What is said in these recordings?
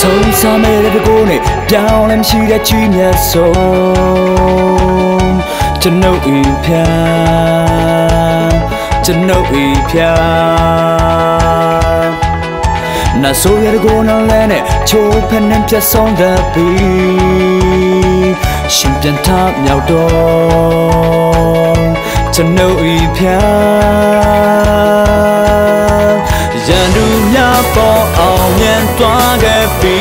ဆုံးစားမဲ့တဲ့ကိုနဲ့ပြောင်းလဲမရှိတဲ့ချီးမြတ်ဆုံးကျွန်ုပ်ဤဖျားကျွန်ုပ်ဤဖျားနာဆိုရတဲ့ကိုနဲ့လဲနဲ့ချိုးဖက်နဲ့ပြတ်ဆုံးတဲ့ပြီးရှင်ပြန်ထမြောက်တော့ကျွန်ုပ်ဤဖျားရန်သူများပေါ်အောင်မြင်သွားခဲ့ပြီ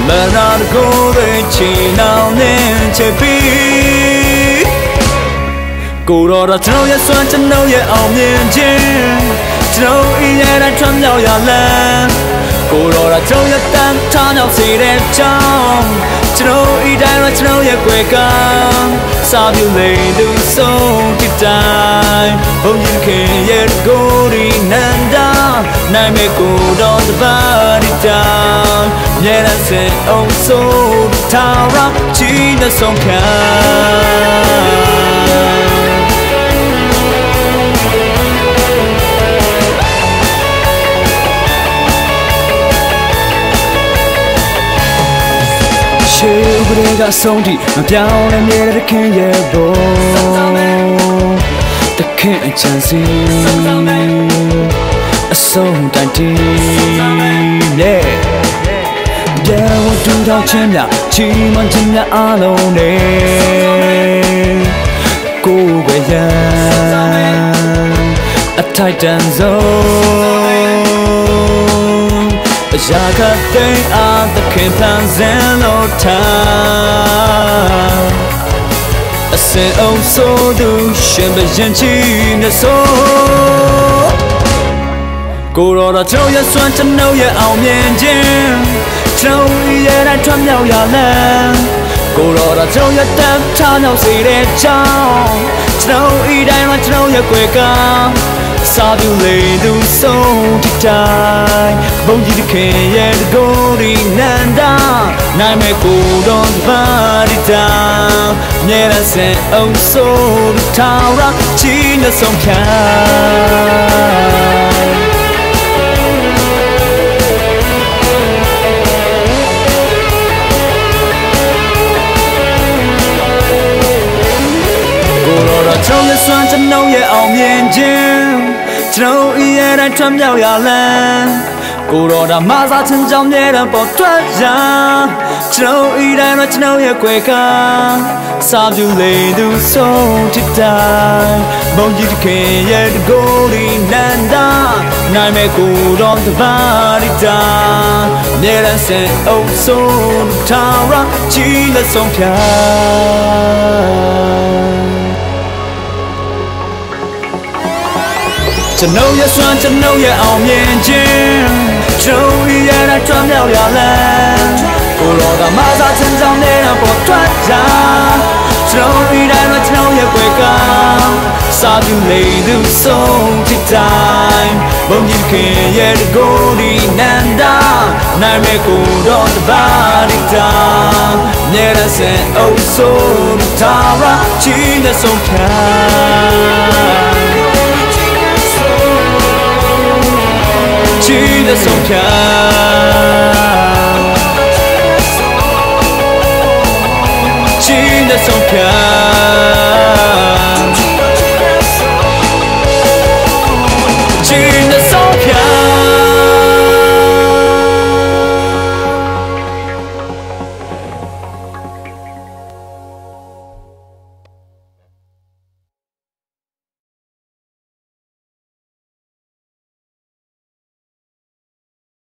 မနာကိုယ်တွေချီနှောင်နေချစ်ပြီကိုတော်တော်ကျွန်တော်ရဲ့စွမ်းကျွန်တော်ရဲ့အောင်မြင်ခြင်းကျွန်တော်ဤရဲ့တိုင်းထွန်းမြောက်ရလန်းကိုတော်တော်ကျွန်တော်ရဲ့တန်ထားမြောက်စေတဲ့ကြောင်းကျွန်တော်ဤတိုင်းတော့ကျွန်တော်ရဲ့ကွယ်ကစာပြလေသူဆုံးတတိုင်းဘုံကြီးခင်ရဲ့ကိုရီနန္ဒာနိုင်မဲ့ကိုတော်တပါးဒီတောင်မြဲတမ်းစင်အောင်ဆုံးထားရချီးတဲ့ဆုံးခံရှေးဘရေကဆုံးထိမပြောင်းလဲမြဲတဲ့ခင်ရဲ့ဘုံတခင်အချမ်းစီအဆုံးတိုင်းတည်းနဲ့ပြန်ဝတူတော့ချင်းများချီးမွမ်းခြင်းများအားလုံးနဲ့ကိုယ်ွယ်ရန်အထိုက်တန်ဆုံးရာခတဲ့အားသခင်ဖန်ဆင်းလို့ထားအစင်အောင်ဆိုသူရှင်ဘရင်ချီနဲ့ဆိုကိုတော်တော်ကျွန်တော်ရဲ့စွမ်းကျွန်တော်ရဲ့အောင်မြင်ခြင်းကျွန်တော်ရဲ့တိုင်းထွန်းမြောက်ရလန်းကိုတော်တော်ကျွန်တော်ရဲ့တန်ထားမြောက်စေတဲ့ကြောင်းကျွန်တော်ဤတိုင်းမှာကျွန်တော်ရဲ့ကွယ်ကစာပြလေသူဆုံးတတိုင်းဘုံကြီးခင်ရဲ့ကိုရီနန္ဒာနိုင်မဲ့ကိုတော်ဘာဒီတောင်မြဲတမ်းစင်အောင်ဆိုထားရချီးနဲ့ဆုံးဖြတ်ကိုတော်တော်ကျွန်တော်ရဲ့စွမ်းကျွန်တော်ရဲ့အောင်မြင်ခြင်းကျွန်တော်ဤရဲ့တိုင်းထွန်းမြောက်ရလန်းကိုတော်တာမစားချင်းကြောင့်မြဲတမ်းပေါ်ထွက်ရာကျွန်တော်ဤတိုင်းတော့ကျွန်တော်ရဲ့ကွယ်ကစာပြလေသူဆုံးတတိုင်းဘုံကြီးခင်ရဲ့ကိုရီနန္ဒာနိုင်မဲ့ကိုတော်တပါးဒီတောင်မြဲတမ်းစင်အုပ်ဆုံးထားရချီးလက်ဆုံးဖြတ်ကျွန်တော်ရဲ့စွမ်းကျွန်တော်ရဲ့အောင်မြင်ခြင်းကျွန်တော်ရဲ့တိုင်းထွန်းမြောက်ရလန်းကိုတော်ကမစားချင်းကြောင့်လည်းပေါ်ထွက်ရာကျွန်တော်ဤတိုင်းမှာကျွန်တော်ရဲ့ကွယ်ကစာပြလေသူဆုံးတတိုင်းဘုံကြီးခင်ရဲ့ကိုဒီနန္ဒာနိုင်မဲ့ကိုတော်တပါးဒီတောင်မြဲတမ်းစင်အုပ်ဆုံးထားရချီးတဲ့ဆုံးဖြတ်ချီးတဲ့ဆုံးဖြတ်ချီးတဲ့ဆုံးဖြတ်